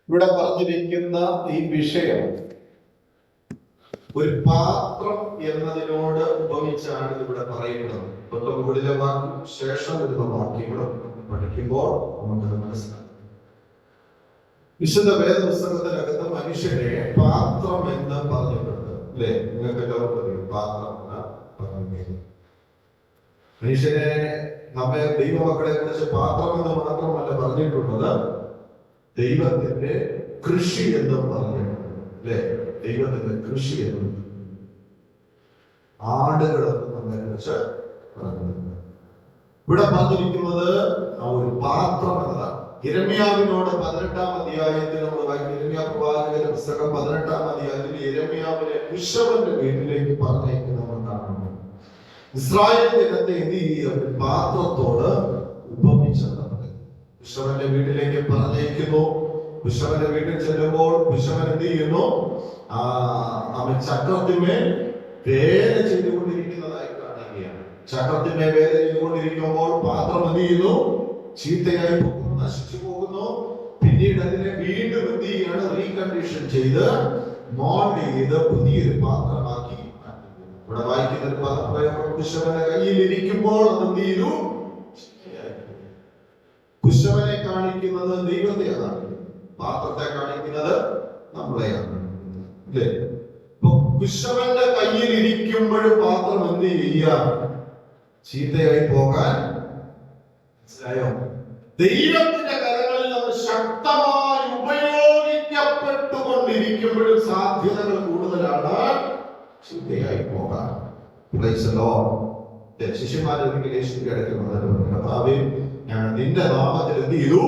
ഇവിടെ പറഞ്ഞിരിക്കുന്ന ഈ വിഷയം ഒരു പാത്രം എന്നതിനോട് ഉപമിച്ചാണ് ഇവിടെ പറയുന്നത്. മുകളിലെ വാക്കും ശേഷം വരുന്ന വാക്യങ്ങളും പഠിക്കുമ്പോൾ നമുക്കത് മനസ്സിലാക്കും. വിശുദ്ധ വേദപുസ്തകത്തിനകത്ത് മനുഷ്യനെ പാത്രം എന്ന് പറഞ്ഞിട്ടുണ്ട്, അല്ലെ? നിങ്ങൾക്ക് എല്ലാവർക്കും അറിയാം പാത്രം എന്ന് പറഞ്ഞിരിക്കുന്നത്. മനുഷ്യനെ നമ്മെ ദൈവമക്കളെ കുറിച്ച് പാത്രം എന്ന് മാത്രമല്ല പറഞ്ഞിട്ടുള്ളത്, ദൈവത്തിന്റെ കൃഷി എന്നും പറഞ്ഞിട്ടുണ്ട്, അല്ലെ? ദൈവത്തിന്റെ കൃഷി എന്നും ആടുകളെന്ന് നമ്മെ കുറിച്ച് പറഞ്ഞിട്ടുണ്ട്. ഇവിടെ പറഞ്ഞിരിക്കുന്നത് ആ ഒരു പാത്രം എന്നതാണ്. യിരെമ്യാവിനോട് 18-ാം അധ്യായത്തിൽ നമ്മൾ വായിക്കും. യിരെമ്യാ പ്രവാചകന്റെ പുസ്തകം 18-ാം അധ്യായത്തിൽ യിരെമ്യാവിനെ കുശവന്റെ വീട്ടിലേക്ക് പറഞ്ഞേക്ക് നമ്മൾ കാണുന്നു. ഇസ്രായേൽ ജനത്തെ എന്ത് ചെയ്യും? പാത്രത്തോട് ഉപമിച്ചെന്ന് പറയുന്നു. കുശവന്റെ വീട്ടിലേക്ക് പറഞ്ഞേക്കുന്നു. കുശവന്റെ വീട്ടിൽ ചെല്ലുമ്പോൾ കുശവൻ എന്ത് ചെയ്യുന്നു? അവൻ ചക്രത്തിന്മേൽ വേല ചെയ്തുകൊണ്ടിരിക്കുന്നതായി കാണുകയാണ്. ചക്രത്തിന്മേൽ വേല ചെയ്തുകൊണ്ടിരിക്കുമ്പോൾ പാത്രം എന്ത് ചെയ്യുന്നു? ചീത്തയായി പോകുന്നു, നശിച്ചു പോകുന്നു. പിന്നീട് അതിനെ വീണ്ടും എന്ത് ചെയ്യാണ്? റീകണ്ടീഷൻ ചെയ്ത് മോൾഡ് ചെയ്ത് പുതിയൊരു പാത്രമാക്കി മാറ്റുന്നു. ഇവിടെ വായിക്കുന്ന ഒരു പദപ്രയോഗം കുശവന്റെ കയ്യിൽ ഇരിക്കുമ്പോൾ അത് എന്ത് ചെയ്തു? കുശവനെ കാണിക്കുന്നത് ദൈവത്തെയാണ്, പാത്രത്തെ കാണിക്കുന്നത് നമ്മളെയാണ്, അല്ലേ? കുശവന്റെ കയ്യിൽ ഇരിക്കുമ്പോഴും പാത്രം എന്ത് ചെയ്യാം? ചീത്തയായി പോകാൻ ദൈവത്തിന്റെ കരങ്ങളിൽ നമ്മൾ ശക്തമായി ഉപയോഗിക്കപ്പെട്ടുകൊണ്ടിരിക്കുമ്പോഴും സാധ്യതകൾ കൂടുതലാണ് ചീത്തയായി പോകാൻ. ശിഷ്യന്മാരൊരിക്കൽ യേശുവിന്റെ അടുക്കൽ വന്നിട്ട്, കർത്താവേ, ഞാൻ നിന്റെ നാമത്തിൽ എന്ത് ചെയ്തു?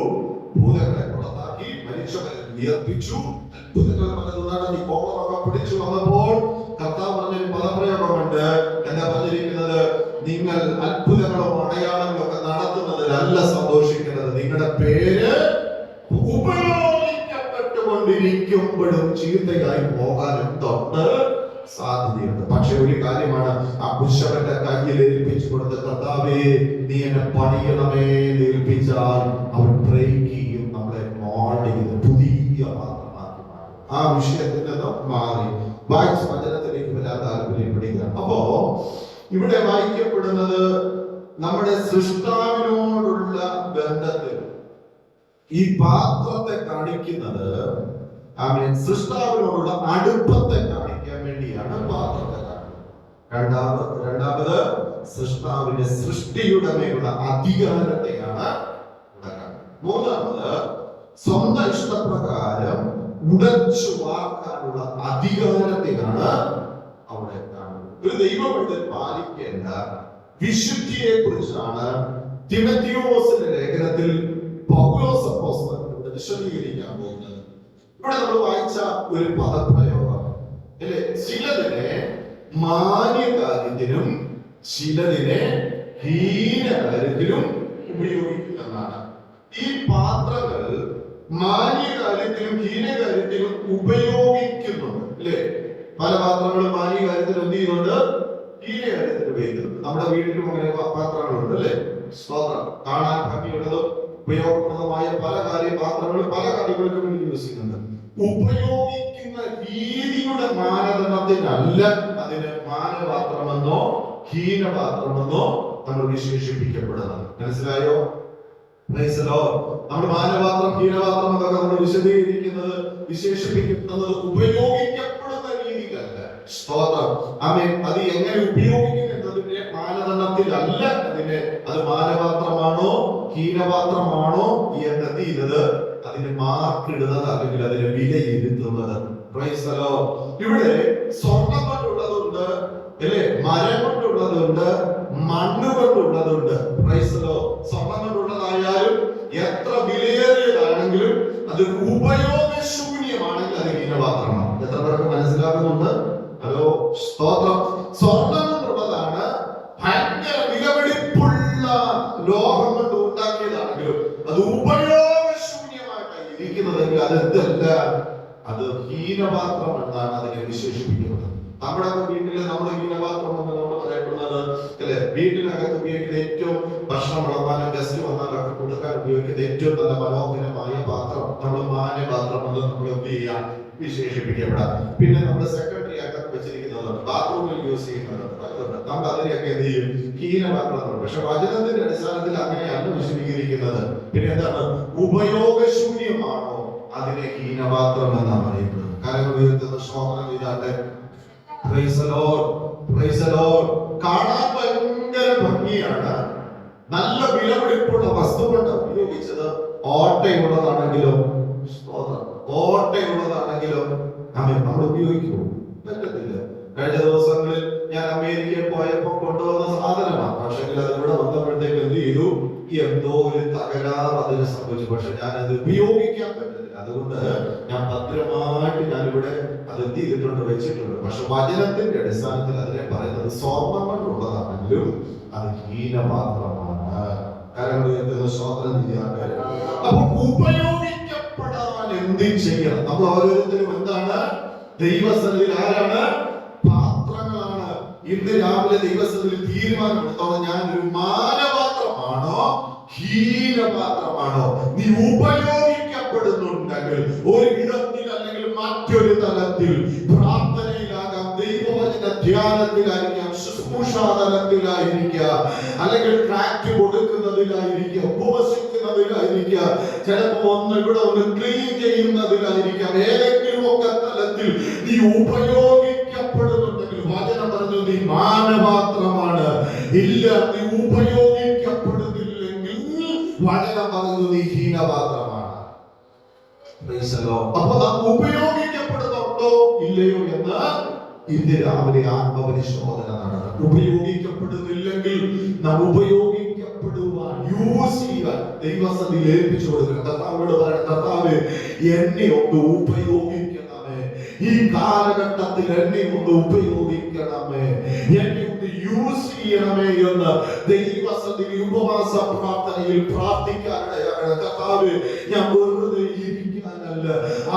ഭൂതങ്ങളെ പുറത്താക്കി, മരിച്ചവരെ ഉയർപ്പിച്ചു, അത്ഭുതങ്ങൾ പലതും നടത്തി, കോപമൊക്കെ പിടിച്ചു വന്നപ്പോൾ കർത്താവ് പറഞ്ഞൊരു പദപ്രയോഗമുണ്ട്. എന്താ പറഞ്ഞിരിക്കുന്നത്? നിങ്ങൾ അത്ഭുതങ്ങളും അടയാളങ്ങളും ഒക്കെ നടത്തുന്നതിലല്ല സന്തോഷിക്കുന്നത്, നിങ്ങളുടെ പേര് ഉപയോഗിക്കപ്പെട്ടുകൊണ്ടിരിക്കുമ്പോഴും ചീത്തയായി പോകാനും തൊട്ട് സാധ്യതയുണ്ട്. പക്ഷെ ഒരു കാര്യമാണ്, ആ കുശവന്റെ കയ്യിൽ ഏൽപ്പിച്ചു കൊടുത്ത കർത്താവേ, നീ എന്നെ പണിയണമേ ഏൽപ്പിച്ചാൽ അവൻ ബ്രേക്ക് ചെയ്യും, നമ്മളെ മോൾഡ് ചെയ്ത് പുതിയ പാത്രമാക്കി മാറും. ആ വിഷയത്തിൽ നിന്ന് മാറി വായിച്ച വചനത്തിലേക്ക് വരാൻ താല്പര്യപ്പെടുക. അപ്പോ ഇവിടെ വായിക്കപ്പെടുന്നത് നമ്മുടെ സൃഷ്ടാവിനോടുള്ള ബന്ധത്തിൽ ഈ പാത്രത്തെ കാണിക്കുന്നത്, സൃഷ്ടാവിനോടുള്ള അടുപ്പത്തെ കാണിക്കാൻ വേണ്ടിയാണ് പാത്രത്തെ കാണിക്കുന്നത്. രണ്ടാമത് സൃഷ്ടാവിന്റെ സൃഷ്ടിയുടെ മേലുള്ള അധികാരത്തെയാണ് ഇവിടെ കാണിക്കുന്നത്. മൂന്നാമത് സ്വന്തം ഇഷ്ടപ്രകാരം ഉടച്ചു വാക്കാനുള്ള അധികാരത്തെയാണ് അവിടെ കാണുന്നത്. ഒരു ദൈവത്തിൽ പാലിക്കേണ്ട വിശുദ്ധിയെ കുറിച്ചാണ് തിമോഥെയോസിന്റെ ലേഖനത്തിൽ പൗലോസ് അപ്പോസ്തലൻ വിശദീകരിക്കാൻ പോകുന്നത്. ഇവിടെ നമ്മൾ വായിച്ച ഒരു പദപ്രയോഗം, അല്ലെ? ചിലതിനെ മാന്യകാര്യത്തിനും ചിലതിനെ ഹീനകാര്യത്തിനും ഉപയോഗിക്കുന്നതാണ്. ഈ പാത്രങ്ങൾ മാന്യകാര്യത്തിലും ഹീനകാര്യത്തിലും ഉപയോഗിക്കുന്നുണ്ട്, അല്ലെ? പല പാത്രങ്ങളും മാന്യകാര്യത്തിൽ എന്ത് ചെയ്യുന്നുണ്ട്? ഹീനകാര്യത്തിൽ ഉപയോഗിക്കുന്നുണ്ട്. നമ്മുടെ വീട്ടിലും അങ്ങനെ പാത്രങ്ങളുണ്ട്, അല്ലെ? സ്തോത്രം. കാണാൻ ഭംഗിയുള്ളതും ഉപയോഗപ്രദമായ പല പാത്രങ്ങളും പല കാര്യങ്ങൾക്കും വേണ്ടി യൂസ് ചെയ്യുന്നുണ്ട്. ഉപയോഗിക്കുന്ന രീതിയുടെ മാനദണ്ഡത്തിനല്ല അതിന് മാനപാത്രമെന്നോ ഹീനപാത്രമെന്നോ നമ്മൾ വിശേഷിപ്പിക്കപ്പെടുന്നത്. മനസ്സിലായോ? നമ്മൾ മാനപാത്രം ഹീനപാത്രം എന്നൊക്കെ നമ്മൾ വിശേഷിപ്പിക്കുന്നത് ഉപയോഗിക്കപ്പെടുന്ന രീതിയിലല്ല. സ്തോത്രം. ആമേൻ. അത് എങ്ങനെ ഉപയോഗിക്കും എന്നതിന്റെ മാനദണ്ഡത്തിലല്ല അത് മാനപാത്രമാണോ ഹീനപാത്രമാണോ എന്നത് അതിന് മാർക്ക് ഇടുന്നത്, അല്ലെങ്കിൽ അതിന് വിലയിരുത്തുന്നത്. ഇവിടെ സ്വർണം കൊണ്ടുള്ളതുണ്ട്, അല്ലെ? മരം കൊണ്ടുള്ളതുണ്ട്, മണ്ണ് കൊണ്ടുള്ളതുണ്ട്. സ്വർണം കൊണ്ടുള്ളതായാലും എത്ര വിലയേറിയതാണെങ്കിലും അത് ഉപയോഗശൂന്യമാണെങ്കിൽ അത് ഹീനപാത്രമാണ്. എത്ര പേർക്ക് മനസ്സിലാക്കുന്നുണ്ട്? ഹലോ, സ്തോത്രം. സ്വർണം കൊണ്ടുള്ളതാണ്, ഭയങ്കര വിലപിടിപ്പുള്ള ലോഹം കൊണ്ട് ഉണ്ടാക്കിയതാണെങ്കിലും അത് ഉപയോഗശൂന്യമായിട്ടാണ് ഇരിക്കുന്നതെങ്കിൽ അത് എന്തല്ല? അത് ഹീനപാത്രം എന്നാണ് അതിനെ വിശേഷിപ്പിക്കുന്നത്. നമ്മുടെ വീട്ടില് നമ്മുടെ ഹീനപാത്രം എന്ന് നമ്മൾ പറയപ്പെടുന്നത് അല്ലെ, വീട്ടിനകത്ത് ഉപയോഗിക്കുന്ന ഏറ്റവും ഭക്ഷണം വിളമ്പാനും ഗസ്റ്റ് വന്നാലൊക്കെ കൊടുക്കാൻ ഉപയോഗിക്കുന്ന ഏറ്റവും നല്ല മനോഹരമായ പാത്രം നമ്മൾ മാന്യപാത്രം എന്ന് നമ്മൾ എന്ത് ചെയ്യാം, വിശേഷിപ്പിക്കപ്പെടാം. പിന്നെ നമ്മൾ സെക്രട്ടറി ആക്കാൻ വെച്ചിരിക്കുന്നതുണ്ട്, ബാത്റൂമിൽ യൂസ് ചെയ്യുന്നതുണ്ട്, നമ്മൾ അതിനെയൊക്കെ എന്ത് ചെയ്യും, ഹീനപാത്രങ്ങളുണ്ട്. പക്ഷെ വചനത്തിന്റെ അടിസ്ഥാനത്തിൽ അങ്ങനെയാണ് വിശദീകരിക്കുന്നത്. പിന്നെ എന്താണ്, ഉപയോഗശൂന്യമാണോ അതിനെ ഹീനപാത്രം എന്നാണ് പറയപ്പെടുന്നത്. കാരണം ഉയർത്തുന്ന ശ്രോത്രം ഇതാട്ടെ. Praise the Lord, praise the Lord. കാണാൻ ഭയങ്കര ഭംഗിയാണ്, നല്ല വിലപിടിപ്പുള്ള വസ്തു കൊണ്ട് ഉപയോഗിച്ചത് ഓട്ടയുള്ളതാണെങ്കിലോ, ഓട്ടയുള്ളതാണെങ്കിലോ നമ്മൾ ഉപയോഗിക്കുമോ? പറ്റത്തില്ല. കഴിഞ്ഞ ദിവസങ്ങളിൽ ഞാൻ അമേരിക്കയിൽ പോയപ്പോൾ കൊണ്ടുവന്ന സാധനമാണ്. പക്ഷെ അത് ഇവിടെ വന്നപ്പോഴത്തേക്ക് എന്ത് ചെയ്തു, എന്തോ ഒരു തകരാറ് അതിന് സംഭവിച്ചു. പക്ഷെ ഞാൻ അത് ഉപയോഗിക്കാൻ പറ്റുന്നില്ല. അതുകൊണ്ട് ഞാൻ ഭദ്രമായിട്ട് ഞാനിവിടെ അത് എന്ത് ചെയ്തിട്ടുണ്ട്, വെച്ചിട്ടുണ്ട്. പക്ഷെ വചനത്തിന്റെ അടിസ്ഥാനത്തിൽ അതിനെ പറയുന്നത് സ്വർണ്ണം കൊണ്ടുള്ളതാണെങ്കിലും അത് ഹീനപാത്രമാണ്. കാരണം സ്വാതന്ത്ര്യം ചെയ്യാൻ. അപ്പൊ ഉപയോഗിക്കപ്പെടാൻ എന്ത് ചെയ്യണം? നമ്മൾ ഓരോരുത്തരും എന്താണ്, ദൈവസന്നിധിയിൽ ആരാണ്? പാത്രങ്ങളാണ്. ഇന്ന് രാവിലെ ദൈവസന്നിധിയിൽ തീരുമാനമെടുത്തോളം ഞാൻ ഒരു മാനപാത്രമാണോ ഹീനപാത്രമാണോ? നീ ഉപയോഗിക്കപ്പെടുന്നുണ്ടെങ്കിൽ ഒരു വിധത്തിൽ അല്ലെങ്കിൽ മറ്റൊരു തലത്തിൽ, പ്രാർത്ഥനയിലാകാം, ദൈവവചന ധ്യാനത്തിലായിരിക്കാം, ശുശ്രൂഷാതലത്തിലായിരിക്കാം, അല്ലെങ്കിൽ ട്രാക്ട് കൊടുക്കുന്നതിലായിരിക്കാം, ഉപവസിക്കുന്നതിലായിരിക്കാം, ചിലപ്പോൾ ഇവിടെ ഒന്ന് ക്ലീൻ ചെയ്യുന്നതിലായിരിക്കാം. ഏതെങ്കിലും ഒക്കെ തലത്തിൽ നീ ഉപയോഗിക്കപ്പെടുന്നുണ്ടെങ്കിൽ വചനം പറഞ്ഞു നീ മാനപാത്രമാണ്. ഇല്ല, നീ ഉപയോഗിക്കപ്പെടുന്നില്ലെങ്കിൽ വചനം പറഞ്ഞു നീ ഹീനപാത്രമാണ്. അപ്പൊ നാം ഉപയോഗിക്കപ്പെടുന്നുണ്ടോ ഇല്ലയോ എന്ന് ഇന്ന് രാവിലെ ആത്മപരിശോധന നടത്തണം. ഉപയോഗിക്കപ്പെടുന്നില്ലെങ്കിൽ നാം ഉപയോഗിക്കപ്പെടുവാൻ, യൂസ് ചെയ്യാൻ ദൈവസന്നിധിയിൽ ഏൽപ്പിച്ചു കൊടുക്കണം. കർത്താവിനോട് പറയണം, കർത്താവേ എന്നെ ഒന്ന് ഉപയോഗിക്കണമേ, ഈ കാലഘട്ടത്തിൽ എന്നെ ഒന്ന് ഉപയോഗിക്കണമേ, എന്നെ ഒന്ന് യൂസ് ചെയ്യണമേ എന്ന് ദൈവസന്നിധിയിൽ ഉപവാസ പ്രാർത്ഥനയിൽ പ്രാർത്ഥിക്കാനിടയാണ്. കർത്താവേ ഞാൻ വെറുതെ ഇരിക്കാനല്ല,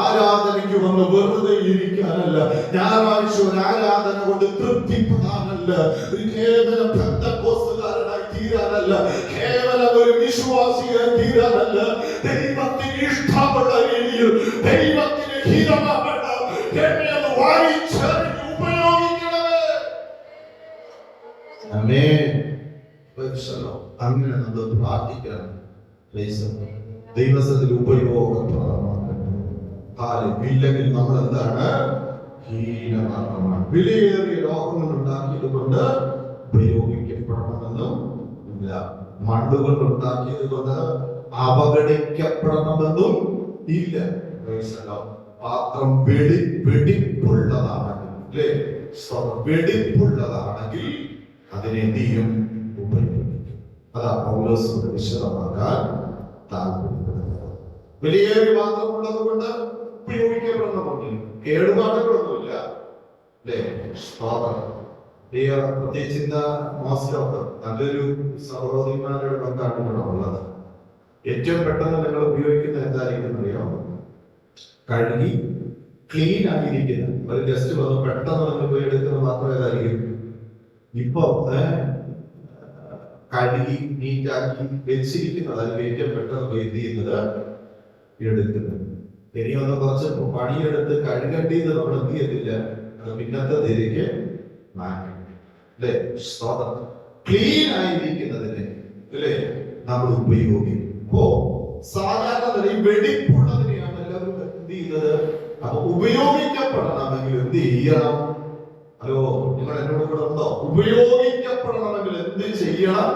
ആരാധനയ്ക്ക് വന്ന് വെറുതെ ഇരിക്കാനല്ല, ഞായറാഴ്ച ഒരു ആരാധന കൊണ്ട് തൃപ്തിപ്പെടാനല്ല, ഒരു കേവല പെന്തക്കോസ്തുകാരനായി തീരാനല്ല, കേവലം ഒരു വിശ്വാസിയായി തീരാനല്ല, ദൈവത്തിന് ഇഷ്ടമുള്ള രീതിയിൽ ദൈവത്തിന് ഹിതമാകണം എന്നെ വായിച്ചറിഞ്ഞ് ഉപയോഗിക്കണമേ. ആമേൻ. അങ്ങനെ നമ്മൾ പ്രാർത്ഥിക്കണം. ദൈവസത്തിൽ ഉപയോഗപ്രദമാക്കണം. ഇല്ലെങ്കിൽ നമ്മൾ എന്താണ്, ഹീനപാത്രമാണ്. വിലയേറിയ ലോകങ്ങൾ ഉണ്ടാക്കിയത് കൊണ്ട് ഉപയോഗിക്കപ്പെടണമെന്നും ഇല്ല, മണ്ണുകൊണ്ട് ഉണ്ടാക്കിയത് കൊണ്ട് അവഗണിക്കപ്പെടണമെന്നും ഇല്ല. പാത്രം വെടിപ്പുള്ളതാണെങ്കിൽ, വെടിപ്പുള്ളതാണെങ്കിൽ അതിനെ എന്ത് ചെയ്യും, ഉപയോഗിക്കും. അതാ പൗലോസ് വിശദമാക്കാൻ താല്പര്യപ്പെടുന്നത്. വിലയേറിയ പാത്രമുള്ളത് കൊണ്ട് ഉപയോഗിക്കപ്പെടണമെന്നില്ല, കേടുപാടുകളൊന്നുമില്ല. പ്രത്യേകിച്ച് മാസ്റ്റർ നല്ലൊരു സഹോദരിമാരുടെ ബന്ധമാണ് ഇവിടെ ഉള്ളത്. ഏറ്റവും പെട്ടെന്ന് നിങ്ങൾ ഉപയോഗിക്കുന്ന എന്തായിരിക്കും അറിയാം, കഴുകി ക്ലീൻ ആയിരിക്കുന്ന ഒരു ഗസ്റ്റ് വന്ന് പെട്ടെന്ന് നിങ്ങൾ പോയി എടുക്കുന്ന മാത്രം ഏതായിരിക്കും, ഇപ്പൊ കഴുകി നീറ്റാക്കി വെച്ചിരിക്കുന്നതായിരിക്കും ഏറ്റവും പെട്ടെന്ന് പോയി എന്ത് ചെയ്യുന്നത്, എടുക്കുന്നത്. ഇനി ഒന്ന് കുറച്ച് പണിയെടുത്ത് കഴുകേണ്ടത് നമ്മൾ എന്ത് ചെയ്യത്തില്ല, അത് പിന്നത്തെ തിരികെ മാറ്റി. അല്ലേ, ക്ലീൻ ആയിരിക്കുന്നതിന് അല്ലേ നമ്മൾ ഉപയോഗിക്കും. സാധാരണ വെടിപ്പുള്ളതിനെയാണ് എല്ലാവരും എന്ത് ചെയ്യുന്നത്. അപ്പൊ ഉപയോഗിക്കപ്പെടണമെങ്കിൽ എന്ത് ചെയ്യണം? ഹലോ, നിങ്ങൾ എന്നോട് കൂടെ ഉണ്ടോ? ഉപയോഗിക്കപ്പെടണമെങ്കിൽ എന്ത് ചെയ്യണം?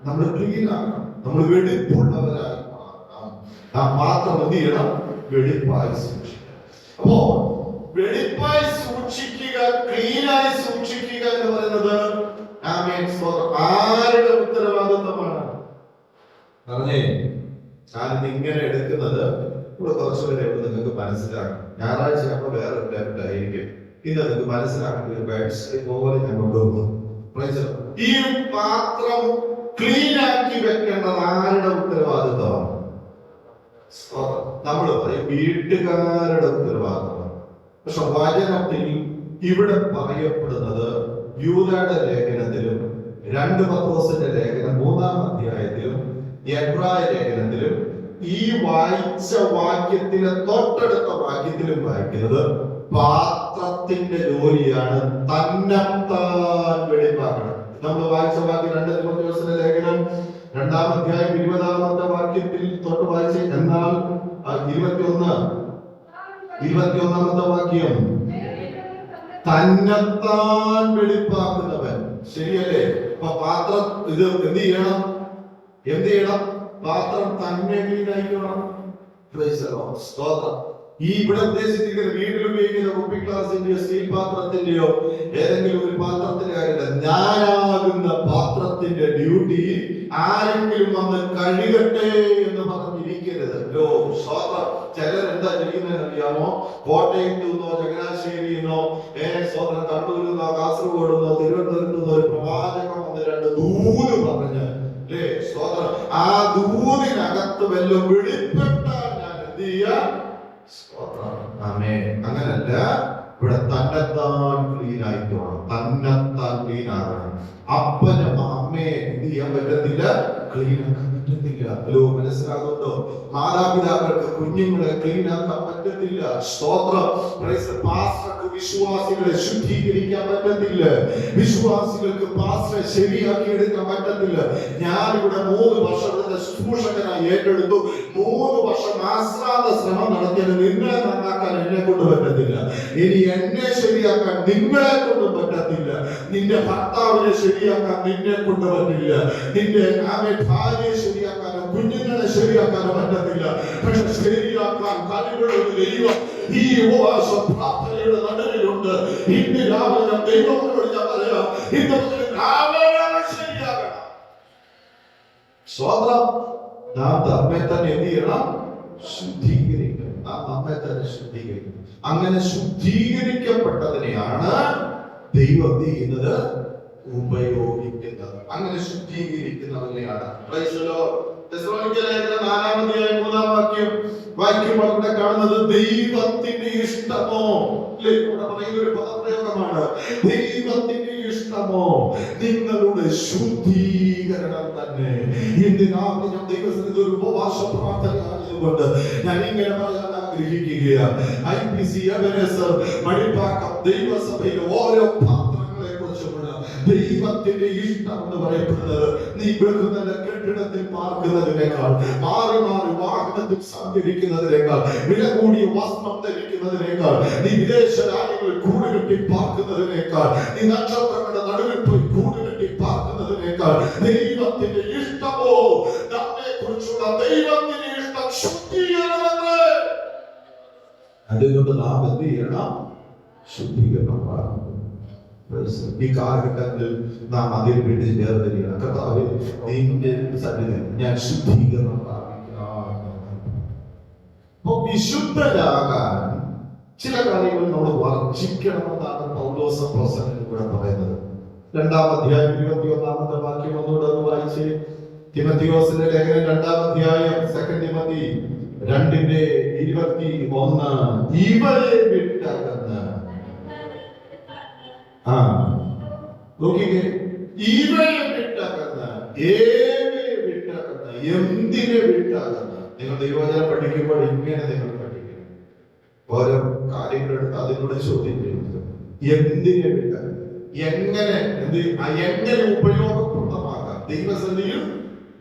നമ്മൾ ക്ലീൻ ആകണം, നമ്മൾ വെടിപ്പുള്ളവരായി മാറണം. ആ പാത്രം എന്ത് ചെയ്യണം? വെടിപ്പായി സൂക്ഷിക്കണം. അപ്പോ വെടിപ്പായി സൂക്ഷിക്കുക, ക്ലീനായി സൂക്ഷിക്കുക എന്ന് പറയുന്നത് ആരുടെ ഉത്തരവാദിത്വമാണ്? പറഞ്ഞേ, ഞാനിന്ന് ഇങ്ങനെ എടുക്കുന്നത് ഇവിടെ കുറച്ചുപേരെ നിങ്ങൾക്ക് മനസ്സിലാക്കണം. ഞായറാഴ്ച നമ്മൾ വേറെ ലെവലായിരിക്കും. ഇത് നിങ്ങൾക്ക് മനസ്സിലാക്കേണ്ട ഒരു വെബ്സൈറ്റ് പോലെ ഞാൻ കൊണ്ടുവന്നു. ഈ പാത്രം ക്ലീൻ ആക്കി വെക്കേണ്ടത് ആരുടെ ഉത്തരവാദിത്വമാണ്? നമ്മൾ പറയും വീട്ടുകാരുടെ ഉത്തരവാദിത്വമാണ്. പക്ഷെ വചനത്തിൽ ഇവിടെ പറയപ്പെടുന്നത് യൂദയുടെ ലേഖനത്തിലും 2 പത്രോസിന്റെ ലേഖനം 3-ാം അധ്യായത്തിലും എബ്രായ ലേഖനത്തിലും ഈ വായിച്ച വാക്യത്തിലെ തൊട്ടടുത്ത വാക്യത്തിലും വായിക്കുന്നത് പാത്രത്തിന്റെ ജോലിയാണ് തന്നെത്താൻ വെളിപ്പാക്കണം. നമ്മൾ വായിച്ച വാക്യം 2 തിമോഥെയോസിന്റെ ലേഖനം 2-ാം അധ്യായം 20-ാമത്തെ വാക്യത്തിൽ തൊട്ട് വായിച്ച്, എന്നാൽ 21-ാമത്തെ വാക്യം തന്നെത്താൻ വെളിപ്പാക്കുന്നവൻ. ശരിയല്ലേ? അപ്പൊ പാത്രം ഇത് എന്ത് ചെയ്യണം? പാത്രം തന്നെ വീണായിക്കണം. സ്തോത്രം. ഈ ഇവിടെ ഉദ്ദേശിച്ചിരിക്കുന്ന വീട്ടിൽ ഉപയോഗിക്കുന്ന കുപ്പി ഗ്ലാസിന്റെയോ സ്റ്റീൽ പാത്രത്തിന്റെയോ ഏതെങ്കിലും ഒരു പാത്രത്തിന്റെ കാര്യമില്ല. ഞാനാകുന്ന പാത്രത്തിന്റെ ഡ്യൂട്ടി ആരെങ്കിലും വന്ന് കഴുകട്ടെ എന്ന് പറഞ്ഞിരിക്കരുത്. സ്തോത്രം. ചിലരെന്താ ചെയ്യുന്നതെന്ന് അറിയാമോ? കോട്ടയത്തു നിന്നോ ചങ്ങനാശ്ശേരിയിൽ നിന്നോ സ്തോത്രം കണ്ണൂരിൽ നിന്നോ കാസർഗോഡ് നിന്നോ തിരുവനന്തപുരത്ത് നിന്നോ ഒരു പ്രവാചകം വന്ന് 2 ദൂത് പറഞ്ഞ് സ്തോത്രം, ആ ദൂതിനകത്ത് വല്ലതും വെളിപ്പെട്ടാൽ ഞാൻ എന്ത് ചെയ്യാം? അങ്ങനല്ല. ഇവിടെ തന്നെത്താൻ ക്ലീൻ ആയിക്കോണം. തന്നെത്താൻ ക്ലീൻ ആകണം. അപ്പനും അമ്മയെ എന്ത് ചെയ്യാൻ പറ്റത്തില്ല? ക്ലീൻ ആക്കാൻ പറ്റത്തില്ല. മനസ്സിലാകുന്നുണ്ടോ? മാതാപിതാക്കൾക്ക് കുഞ്ഞുങ്ങളെ ക്ലീൻ ആക്കാൻ പറ്റത്തില്ല. സ്തോത്രം. പാസ്റ്റർക്ക് വിശ്വാസികളെ ശുദ്ധീകരിക്കാൻ പറ്റത്തില്ല. വിശ്വാസികൾക്ക് പാസ്റ്ററെ ശരിയാക്കി എടുക്കാൻ പറ്റത്തില്ല. ഞാനിവിടെ 3 വർഷത്തെ ശുശ്രൂഷകനായി ഏറ്റെടുത്തു. 3 വർഷം ആശ്രാന്ത ശ്രമം നടത്തിയത് നിങ്ങളെ നന്നാക്കാൻ എന്നെ കൊണ്ട് പറ്റത്തില്ല. ഇനി എന്നെ ശരിയാക്കാൻ നിങ്ങളെ കൊണ്ട് പറ്റത്തില്ല. നിന്റെ ഭർത്താവിനെ ശരിയാക്കാൻ നിന്നെ കൊണ്ട് പറ്റില്ല. നിന്റെ ഭാര്യയെ ശരിയാക്കാനോ കുഞ്ഞുങ്ങളെ ശരിയാക്കാനോ പറ്റത്തില്ല. പക്ഷെ ശരിയാക്കാൻ കഴിവുള്ള ഒരു ദൈവം ഈ ഉപവാസ പ്രാർത്ഥനയുടെ നടുവിലുണ്ട്. ഇന്ന് രാവിലെ ദൈവത്തോട് ഞാൻ പറയാം, ഇന്ന് ശരിയാകണം. സ്വന്തം നാം നമ്മെ തന്നെ എന്ത് ചെയ്യണം? ശുദ്ധീകരിക്കണം. നാം നമ്മെ തന്നെ ശുദ്ധീകരിക്കണം. അങ്ങനെ ശുദ്ധീകരിക്കപ്പെട്ടതിനെയാണ് ദൈവം ചെയ്യുന്നത്, ഉപയോഗിക്കുന്നത്. അങ്ങനെ ശുദ്ധീകരിക്കുന്നതിനെയാണ്. തെസ്സലോനിക്കയിലെ 4-ാം അധ്യായം 3-ാം വാക്യം വായിക്കുമ്പോൾ ഇവിടെ കാണുന്നത് ദൈവത്തിന്റെ ഇഷ്ടമോ. ഇവിടെ പറയുന്ന ഒരു പദപ്രയോഗമാണ്, ദൈവത്തിന്റെ ഇഷ്ടമോ നിങ്ങളുടെ ശുദ്ധീകരണം തന്നെ. ഇന്ന് രാവിലെ ഞാൻ ദൈവസന്നിധിയിൽ ഒരു ഉപവാസ പ്രാർത്ഥന ആയതുകൊണ്ട് ഞാൻ ഇങ്ങനെ പറയാൻ ആഗ്രഹിക്കുകയാണ്. IPC എബനേസർ മണിപ്പാക്കം ദൈവസഭയിലെ ഓരോ പാത്രങ്ങളെ കുറിച്ചുമുള്ള ദൈവത്തിന്റെ ഇഷ്ടം എന്ന് പറയപ്പെടുന്നത് നീ ബഹുതല കെട്ടിടത്തിൽ പാർക്കുന്നതിനേക്കാൾ, മാറി മാറി വാഹനത്തിൽ സഞ്ചരിക്കുന്നതിനേക്കാൾ, വില കൂടിയ വസ്ത്രം ധരിക്കുന്നതിനേക്കാൾ, നീ വിദേശ രാജ്യങ്ങളിൽ കൂടുകെട്ടി പാർക്കുന്നതിനേക്കാൾ, നീ നക്ഷത്രങ്ങളുടെ നടുവിൽ പോയി കൂടുകെട്ടി പാർക്കുന്നതിനേക്കാൾ ദൈവത്തിന്റെ ഇഷ്ടമോ, നമ്മെ കുറിച്ചുള്ള ദൈവത്തിന്റെ ഇഷ്ടം ശുദ്ധീകരണമെന്ന്. അതുകൊണ്ട് നാം എന്ത് ചെയ്യണം? ശുദ്ധീകരണം. ഈ കാലഘട്ടത്തിൽ നാം അതിൽ വേണ്ടി ചേർന്നിരിക്കണം. കർത്താവേ, നിന്റെ സന്നിധിയിൽ ഞാൻ ശുദ്ധീകരണം പ്രാപിക്കണം. വിശുദ്ധരാകാൻ ചില കാര്യങ്ങൾ നമ്മൾ വർജിക്കണമെന്നാണ് പൗലോസ് അപ്പോസ്തലൻ ഇവിടെ പറയുന്നത്. 2-ാം അധ്യായം 21-ാമത്തെ വാക്യം ഒന്നുകൂടെ ഒന്ന് വായിച്ച്. തിമോഥെയോസിന്റെ ലേഖനം 2-ാം അധ്യായം 2 തിമോത്തി 2:21 ഇവരെ വിട്ടകന്ന്. നോക്കിക്കേ, ഇവരെ വിട്ടകന്ന്, ഏവരെ വിട്ടകന്ന്, എന്തിനെ വിട്ടകന്ന്. നിങ്ങൾ ദൈവവചനം പഠിക്കുമ്പോൾ ഇങ്ങനെ നിങ്ങൾ പഠിക്കണം. ഓരോ കാര്യങ്ങളെടുത്ത് അതിനോട് ചോദിക്കുന്നത് എന്തിനെ വിട്ടകന്ന്, എങ്ങനെ ഉപയോഗപ്രദമാക്കാം. ദൈവസന്നിധിയിൽ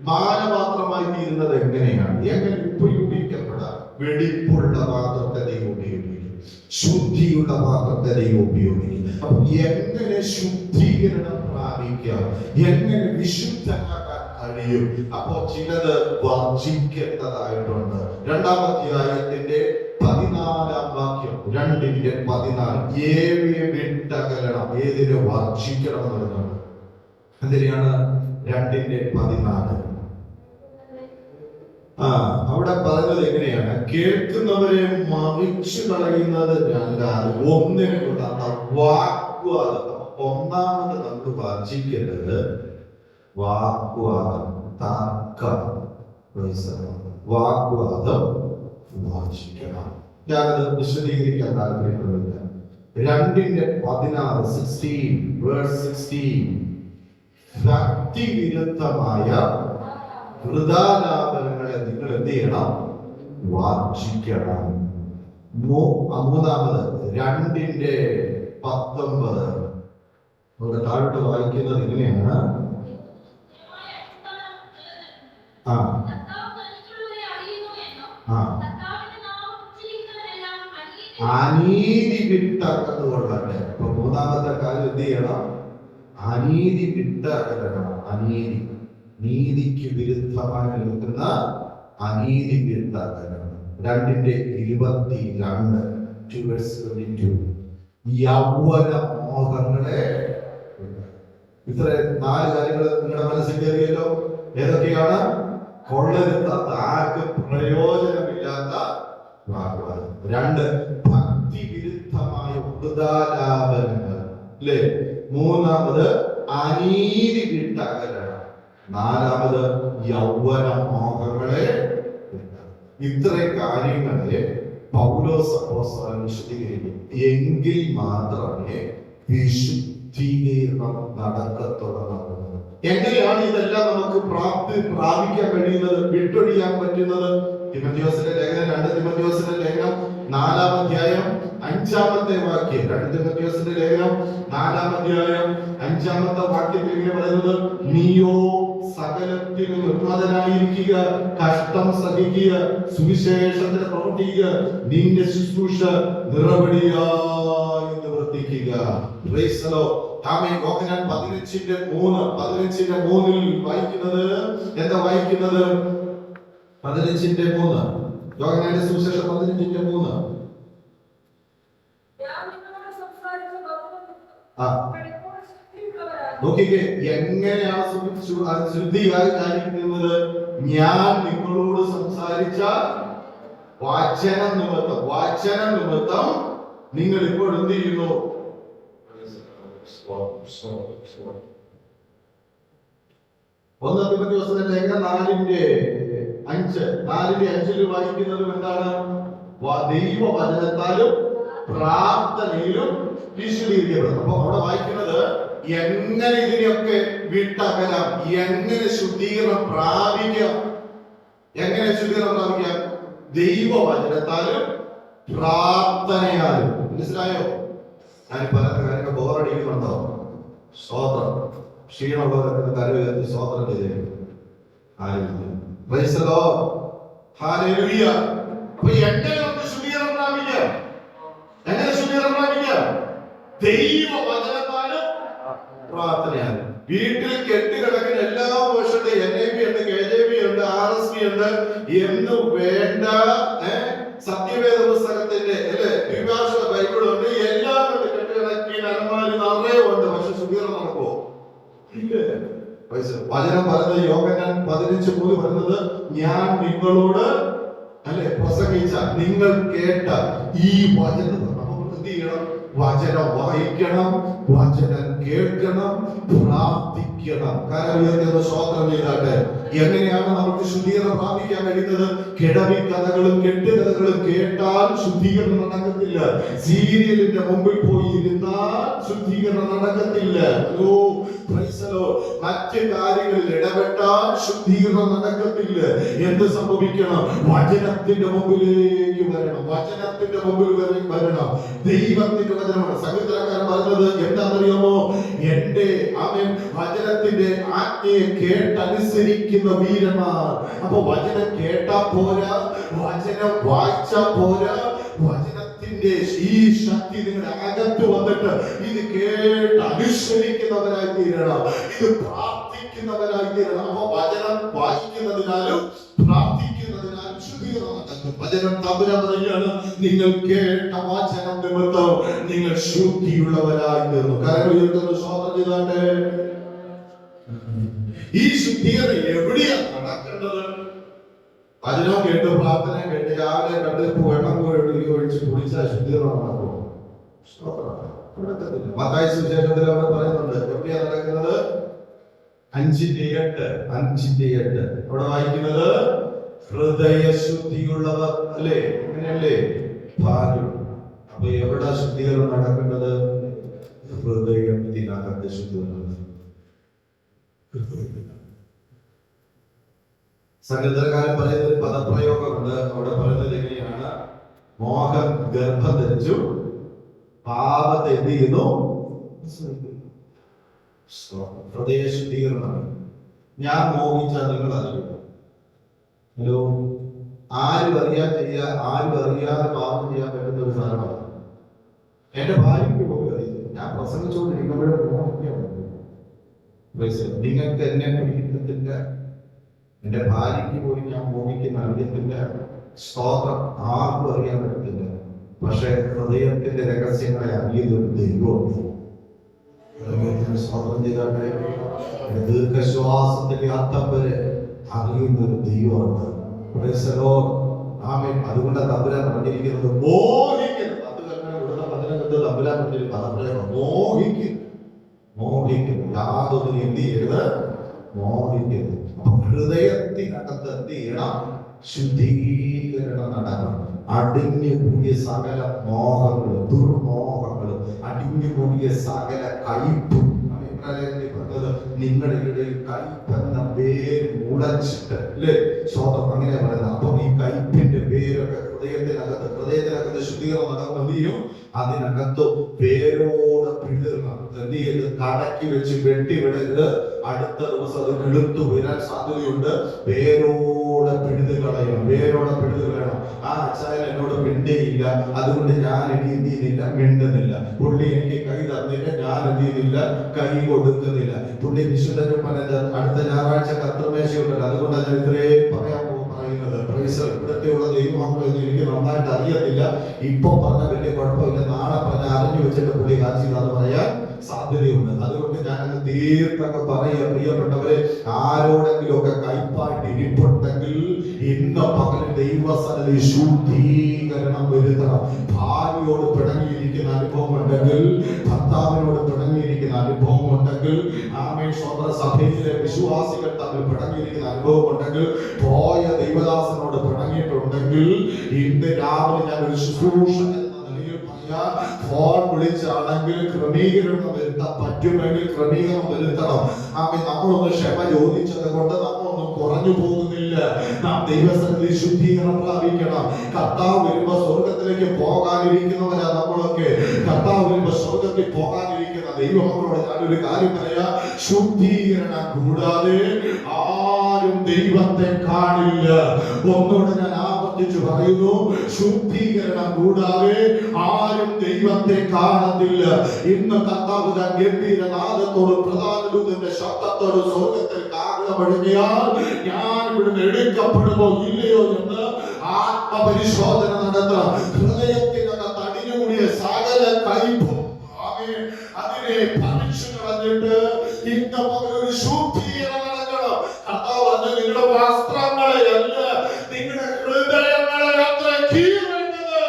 മാനപാത്രമായി തീരുന്നത് എങ്ങനെയാണ്, എങ്ങനെ ഉപയോഗിക്കപ്പെടാം. വെടിപ്പുള്ള പാത്രത്തെ ദൈവം ഉപയോഗിക്കും, ശുദ്ധിയുള്ള പാത്രത്തെ ദൈവം ഉപയോഗിക്കും. എങ്ങനെ ശുദ്ധീകരണം പ്രാപിക്കാം, എങ്ങനെ വിശുദ്ധമാക്കാൻ കഴിയും. അപ്പോ ചിലത് വർജിക്കേണ്ടതായിട്ടുണ്ട്. 2-ാം അധ്യായത്തിന്റെ 14-ാം വാക്യം 2:14 ഏവയെ വിട്ടകലണം, ഏതിനെ വർജിക്കണം എന്നുള്ളതാണ്. എന്തിനാണ് 2:14? അവിടെ പറഞ്ഞത് എങ്ങനെയാണ്? കേൾക്കുന്നവരെ മറിച്ചു കളയുന്നത് ഒന്നിനെ കൊണ്ട് വാഗ്വാദം. ഒന്നാമത് നമുക്ക് വർജിക്കേണ്ടത് വാഗ്വാദം, തർക്കം. വാഗ്വാദം വർജിക്കണം. ഞാനത് വിശദീകരിക്കാൻ താല്പര്യപ്പെടുന്നില്ല. 2:16 ഭക്തി വിരുദ്ധമായ വൃഥാലാപനങ്ങളെ നിങ്ങൾ എന്ത് ചെയ്യണം? വർജിക്കണം. മൂന്നാമത് 2:19 നമ്മുടെ താഴോട്ട് വായിക്കുന്നത് ഇങ്ങനെയാണ്. അനീതി വിട്ടകന്നുകൊള്ളട്ടെ. അപ്പൊ മൂന്നാമത്തെ കാര്യം എന്ത് ചെയ്യണം? അനീതി വിട്ടകരണം. അനീതി, നീതിക്ക് വിരുദ്ധമായി നിൽക്കുന്ന അനീതി വിട്ടകരണം. 2:22 യൗവന മോഹങ്ങളെ. ഇത്ര 4 കാര്യങ്ങൾ നിങ്ങളുടെ മനസ്സിൽ കയറിയല്ലോ. ഏതൊക്കെയാണ്? കൊള്ളരുതാത്ത, ആർക്ക് പ്രയോജനമില്ലാത്ത വാക്കുകൾ. 2 ഭക്തി വിരുദ്ധമായ വൃഥാലാപനങ്ങൾ, അല്ലേ? മൂന്നാമത് അനീതി വിട്ടകരണം. 4ാമത് യൗവന മോഹങ്ങളെ. ഇത്രയും കാര്യങ്ങളെ പൗലോസ് അപ്പോസ്തലൻ വിശദീകരിക്കും. എങ്കിൽ മാത്രമേ വിശുദ്ധീകരണം നടക്കത്തുള്ളൂ. എങ്ങനെയാണ് ഇതെല്ലാം നമുക്ക് പ്രാപിക്കാൻ കഴിയുന്നത്, വിട്ടൊഴിയാൻ പറ്റുന്നത്? തിമോഥെയോസിന്റെ ലേഖനം 2 തിമോഥെയോസിന്റെ ലേഖനം 4-ാം അധ്യായം 5-ാമത്തെ വാക്യം. 2 തിമോഥെയോസിന്റെ ലേഖനം 4-ാം അധ്യായം 5-ാമത്തെ വാക്യത്തിൽ ഇങ്ങനെ പറയുന്നത്: നീയോ സകലത്തിലും ഉന്മതനായിരിക്കുക, കഷ്ടം സഹിക്കുക, സുവിശേഷത്തിന് പ്രവർത്തിക്കുക, നിന്റെ ശുശ്രൂഷ നിറവടിയായി നിവർത്തിക്കുക. Praise the Lord. ആമേൻ. യോഹന്നാൻ 15:3 വായിക്കുന്നത് എന്താ? വായിക്കുന്നത് 15:3. യോഹന്നാന്റെ സുവിശേഷം 15:3. നോക്കിക്കേ, എങ്ങനെയാണ് ശുദ്ധിയായിരിക്കുന്നത്? ഞാൻ നിങ്ങളോട് സംസാരിച്ച വചനം നിമിത്തം നിങ്ങൾ ഇപ്പോൾ എന്ത് ചെയ്യുന്നു? 1 തിമോഥെയോസിന്റെ ലേഖനം 4:5 വായിക്കുന്നത് എന്താണ്? ദൈവവചനത്താലും പ്രാർത്ഥനയിലും വിശുദ്ധീകരിക്കപ്പെടും. അപ്പൊ അവിടെ വായിക്കുന്നത് എങ്ങനെ ഇതിനെയൊക്കെ വിട്ടകലാം, എങ്ങനെ ശുദ്ധീകരണം പ്രാപിക്കാം. എങ്ങനെ ശുദ്ധീകരണം പ്രാപിക്കാം? ദൈവവചനത്താലും പ്രാർത്ഥനയാലും. മനസ്സിലായോ? ഞാൻ പല കാര്യങ്ങൾ ബോറടിക്കുന്നുണ്ടോ? സ്തോത്രം. ക്ഷീണമുള്ളവരൊക്കെ കരുതി സ്തോത്രം ചെയ്തേക്കും. Price the Lord. ഹല്ലേലൂയ. അപ്പൊ എങ്ങനെ നമുക്ക് ശുദ്ധീകരണം പ്രാപിക്കാം? എങ്ങനെ ശുദ്ധീകരണം പ്രാപിക്കാം? ദൈവവചനത്താലും പ്രാർത്ഥനയാലും. വീട്ടിൽ കെട്ടിക്കിടക്കുന്ന എല്ലാ വർഷത്തെ NIV ഉണ്ട്, KJV ഉണ്ട്, RSV ഉണ്ട് എന്ന് വേണ്ട സത്യവേദ പുസ്തകത്തിന്റെ വിഭാഷക ബൈബിൾ ഉണ്ട്, എല്ലാം ഉണ്ട്. കെട്ടിക്കിടക്കുന്ന അലമാരി നിറയെ ഉണ്ട്. പക്ഷെ ശുദ്ധീകരണം നടക്കുമോ? ഇല്ല. വചനം പറയുന്നത് യോഹന്നാൻ 15:3 പറയുന്നത് ഞാൻ നിങ്ങളോട് പ്രസംഗിച്ച, നിങ്ങൾ കേട്ട ഈ വചനം. നമുക്ക് എന്ത് ചെയ്യണം? വചനം വായിക്കണം, വചനം കേൾക്കണം, പ്രാർത്ഥിക്കണം. കരമുയർത്തി സ്തോത്രം ചെയ്താട്ടെ. എങ്ങനെയാണ് നമുക്ക് ശുദ്ധീകരണം പ്രാപിക്കാൻ കഴിയുന്നത്? കിടവി കഥകളും കെട്ടുകഥകളും കേട്ടാൽ ശുദ്ധീകരണം നടക്കത്തില്ല. സീരിയലിന്റെ മുമ്പിൽ പോയി ഇരുന്നാൽ ശുദ്ധീകരണം നടക്കത്തില്ല. മറ്റ് കാര്യങ്ങളിൽ ഇടപെട്ടാൽ ശുദ്ധീകരണം നടക്കത്തില്ല. എന്ത് സംഭവിക്കണം? വചനത്തിന്റെ മുമ്പിലേക്ക് വരണം. വചനത്തിന്റെ മുമ്പിൽ വരണം. ദൈവത്തിന്റെ വചനമാണ്. സംഗീതക്കാരൻ പറഞ്ഞത് എന്താണെന്നറിയാമോ? എന്റെ വചനത്തിന്റെ ആജ്ഞയെ കേട്ടനുസരിക്കുന്ന വീരന്മാർ. അപ്പൊ വചനം കേട്ടാ പോരാ, വചനം വായിച്ചാ പോരാ. വചനത്തിന്റെ ഈ ശക്തി നിങ്ങളുടെ അകത്ത് വന്നിട്ട് ഇത് കേട്ട് അനുസരിക്കുന്നവരായി തീരണം. ഇത് പ്രാർത്ഥിക്കുന്നവരായി തീരണം. അപ്പൊ വചനം വായിക്കുന്നതിനാലും പ്രാർത്ഥിക്കുന്നതിനാലും ശുദ്ധീകരണം നടക്കും. വചനം തമ്പുരാനാണ്. നിങ്ങൾ കേട്ട വചനം നിമിത്തം നിങ്ങൾ ശുദ്ധിയുള്ളവരായി തീർന്നു. കാരണം ഉയർത്തുന്ന സ്തോത്രം ചെയ്താട്ടെ. ഈ ശുദ്ധീകരണം എവിടെയാണ് നടക്കേണ്ടത്? വചനം കേട്ട്, പ്രാർത്ഥന കേട്ട്, രാവിലെ കണ്ടെടുപ്പ് വെള്ളം ഒഴിച്ച് കുടിച്ചാൽ ശുദ്ധീകരണം നടക്കും. മത്തായി സുവിശേഷത്തിൽ അവിടെ പറയുന്നുണ്ട്. എവിടെയാ നടക്കുന്നത്? 5:8 അവിടെ വായിക്കുന്നത് ഹൃദയശുദ്ധിയുള്ളവർ, അല്ലേ? അങ്ങനെയല്ലേ? ഭാഗ്യം. അപ്പൊ എവിടെ ശുദ്ധീകരണം നടക്കേണ്ടത്? ഹൃദയത്തിനകത്ത് ശുദ്ധീകരണം. സംഗീതകാരൻ പറയുന്ന ഒരു പദപ്രയോഗമുണ്ട്. അവിടെ പറയുന്നത് എങ്ങനെയാണ്? മോഹം ഗർഭം ധരിച്ചു, പാപത്തെ എന്ത് ചെയ്യുന്നു? ഹൃദയ ശുദ്ധീകരണമാണ്. ഞാൻ മോഹിച്ചാൽ നിങ്ങൾ അറിയുക. ഹലോ, ആരും അറിയാതെ പാപം ചെയ്യാൻ പറ്റുന്ന ഒരു സാധനമാണ്. എന്റെ ഭാര്യയ്ക്ക് പോലും അറിയില്ല. ഞാൻ പ്രസംഗിച്ചുകൊണ്ടിരിക്കുമ്പോഴും നിങ്ങൾക്ക് എന്നെ പിടിക്കത്തില്ല. എന്റെ ഭാര്യയ്ക്ക് പോലും ഞാൻ മോഹിക്കുന്ന അറിയത്തില്ല. സ്തോത്രം, ആർക്കും അറിയാൻ പറ്റത്തില്ല. പക്ഷെ ഹൃദയത്തിന്റെ രഹസ്യങ്ങളെ അറിയുന്നൊരു ദൈവമുണ്ട്. സ്തോത്രം ചെയ്താട്ടെ. ദീർഘശ്വാസത്തിന്റെ അർത്ഥം വരെ അറിയുന്നൊരു ദൈവമുണ്ട്. അതുകൊണ്ട് തമ്പുരാൻ പറഞ്ഞിരിക്കുന്നത് മോഹിക്കുന്നു. തമ്പുരാൻ മോഹിക്കുന്നു. യാതൊന്നും എന്ത് ചെയ്യരുത്? മോഹിക്കുന്നു. അപ്പൊ ഹൃദയത്തിനകത്ത് എന്ത് ചെയ്യണം? ശുദ്ധീകരണം നടക്കണം. അടിഞ്ഞു കൂടിയ സകല മോഹങ്ങളും ദുർമോഹങ്ങളും അടിഞ്ഞു കൂടിയ സകല കയ്പും നിങ്ങളുടെ ഇടയിൽ കയ്പെന്ന പേര് മുളച്ചിട്ട് അല്ലേ? സ്വന്തം അങ്ങനെ പറയുന്നത്. അപ്പം ഈ കയ്പിന്റെ പേരൊക്കെ ഹൃദയത്തിനകത്ത് ശുദ്ധീകരണം നടക്കുന്നത് ചെയ്യും. അതിനകത്ത് പേരോട് പിഴുതണം. എന്ത് ചെയ്ത് കടക്കി വെച്ച് വെട്ടിവിടരുത്. അടുത്ത ദിവസം അത് കിളുത്തു വരാൻ സാധ്യതയുണ്ട്. പേരോടെ പിഴുത് കളയണം. ആ അച്ചായൻ എന്നോട് മിണ്ടിയില്ല, അതുകൊണ്ട് ഞാൻ ഇനി എന്ത് ചെയ്യുന്നില്ല? മിണ്ടുന്നില്ല. പുള്ളി എനിക്ക് കൈ തന്നില്ല, ഞാൻ എന്ത് ചെയ്യുന്നില്ല? കൈ കൊടുക്കുന്നില്ല. പുള്ളി വിശുദ്ധനും പറഞ്ഞത് അടുത്ത ഞായറാഴ്ച കർത്തൃമേശയുണ്ടല്ലോ, അതുകൊണ്ടാണ് ഞാൻ ഇത്രയും പറയാൻ പറയുന്നത്. ഇവിടത്തെയുള്ള ദൈവമക്കൾ എനിക്ക് നന്നായിട്ട് അറിയത്തില്ല. ഇപ്പൊ പറഞ്ഞ വലിയ കുഴപ്പമില്ല, നാളെ പറഞ്ഞ അറിഞ്ഞു വെച്ചിട്ട് പുള്ളി കാച്ചില്ലാന്ന് പറയാൻ സാധ്യതയുണ്ട്. അതുകൊണ്ട് ഞാനങ്ങ് തീർത്തൊക്കെ പറയുക, പ്രിയപ്പെട്ടവരെ, ആരോടെങ്കിലും ഒക്കെ കൈപ്പായിട്ട് ഇരിപ്പുണ്ടെങ്കിൽ ഇന്ന് പകൽ ദൈവസന്നിധി ശുദ്ധീകരണം വരുത്തണം. ഭാര്യയോട് പിണങ്ങിയിരിക്കുന്ന അനുഭവം ഉണ്ടെങ്കിൽ, ഭർത്താവിനോട് പിണങ്ങിയിരിക്കുന്ന അനുഭവം ഉണ്ടെങ്കിൽ, സഭയിലെ വിശ്വാസികൾ തമ്മിൽ പിണങ്ങിയിരിക്കുന്ന അനുഭവം ഉണ്ടെങ്കിൽ, പോയ ദൈവദാസനോട് പിണങ്ങിയിട്ടുണ്ടെങ്കിൽ, ഇന്ന് രാവിലെ ഞാൻ ഒരു ശുശ്രൂഷ ഫോൺ വിളിച്ചാണെങ്കിൽ ക്രമീകരണം വരുത്താൻ പറ്റുമെങ്കിൽ ക്രമീകരണം വരുത്തണം. നമ്മളൊന്ന് ക്ഷമ ചോദിച്ചത് കൊണ്ട് നമ്മളൊന്നും കുറഞ്ഞു പോകുന്നില്ല. നാം ദൈവസന്നിധി ശുദ്ധീകരണം പ്രാപിക്കണം. കർത്താവ് വരുമ്പോ സ്വർഗത്തിലേക്ക് പോകാനിരിക്കുന്നവരാ നമ്മളൊക്കെ. കർത്താവ് വരുമ്പോ സ്വർഗത്തിൽ പോകാനിരിക്കുന്ന ദൈവമക്കളോട് ഞാനൊരു കാര്യം പറയാം. ശുദ്ധീകരണം കൂടാതെ ആരും ദൈവത്തെ കാണില്ല. ഒന്നുകൂടെ ഞാൻ ആവർത്തിച്ചു പറയുന്നു, ശുദ്ധീകരണം കൂടാതെ ആരും ദൈവത്തെ കാണത്തില്ല. ഇന്ന് കർത്താവ് താൻ ഗംഭീരനാദത്തോട് പ്രധാന ദൂതന്റെ ശബ്ദത്തോട് സ്വർഗത്തിൽ കാഹളമൊഴുകിയാൽ ഞാൻ ഇവിടുന്ന് എടുക്കപ്പെടുമോ ഇല്ലയോ എന്ന് ആത്മപരിശോധന നടത്തണം. ഹൃദയത്തിനകത്ത് അടിഞ്ഞുകൂടിയ സകല കയ്പും അതിനെ പറിച്ചു കളഞ്ഞിട്ട് ഇന്ന് ഒരു ശുദ്ധീകരണം നടക്കണം. കർത്താവ് പറഞ്ഞ നിങ്ങളുടെ വസ്ത്രങ്ങളെയല്ല, നിങ്ങളുടെ ഹൃദയങ്ങളെ അത്ര കീഴേണ്ടത്.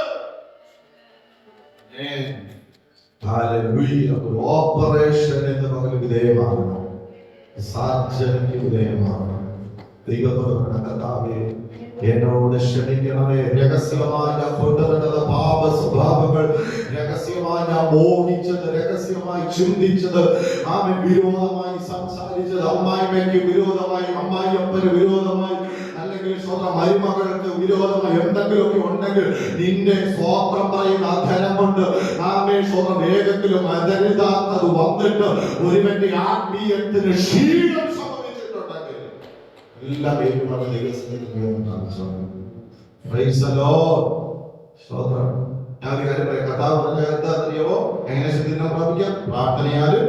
ഓപ്പറേഷൻ എന്ന് പറഞ്ഞ വിധേയമാകണം. സാർജനയ്ക്ക് വിധേയമാകണം. ദൈവത്തോട് കർത്താവേ എന്നോട് ക്ഷമിക്കണമേ. രഹസ്യമായി ഞാൻ കൊണ്ടുവരുന്നത് പാപ സ്വഭാവങ്ങൾ, രഹസ്യമായി ഞാൻ മോഹിച്ചത്, രഹസ്യമായി ചിന്തിച്ചത്, വിരോധമായി സംസാരിച്ചത്, അമ്മായിമ്മയ്ക്ക് വിരോധമായി, അമ്മായിയപ്പന് വിരോധമായി, അല്ലെങ്കിൽ സ്വന്തം മരുമകൾക്ക് വിരോധമായി എന്തെങ്കിലുമൊക്കെ ഉണ്ടെങ്കിൽ നിന്റെ സ്വത്രം പറയുന്ന അധരം കൊണ്ട് സ്വന്തം വേഗത്തിലും അതരുതാത്തത് വന്നിട്ട് ഒരുവന്റെ ആത്മീയത്തിന് ക്ഷീണം സംഭവിച്ചിട്ടുണ്ടെങ്കിൽ എല്ലാ പേരുമാണ് ഞാൻ ഒരു കാര്യം പറയാം. കഥാവ് പറഞ്ഞ എന്താണെന്നറിയാമോ? എങ്ങനെ ശുദ്ധീകരണം പ്രാപിക്കാം? പ്രാർത്ഥനയാലും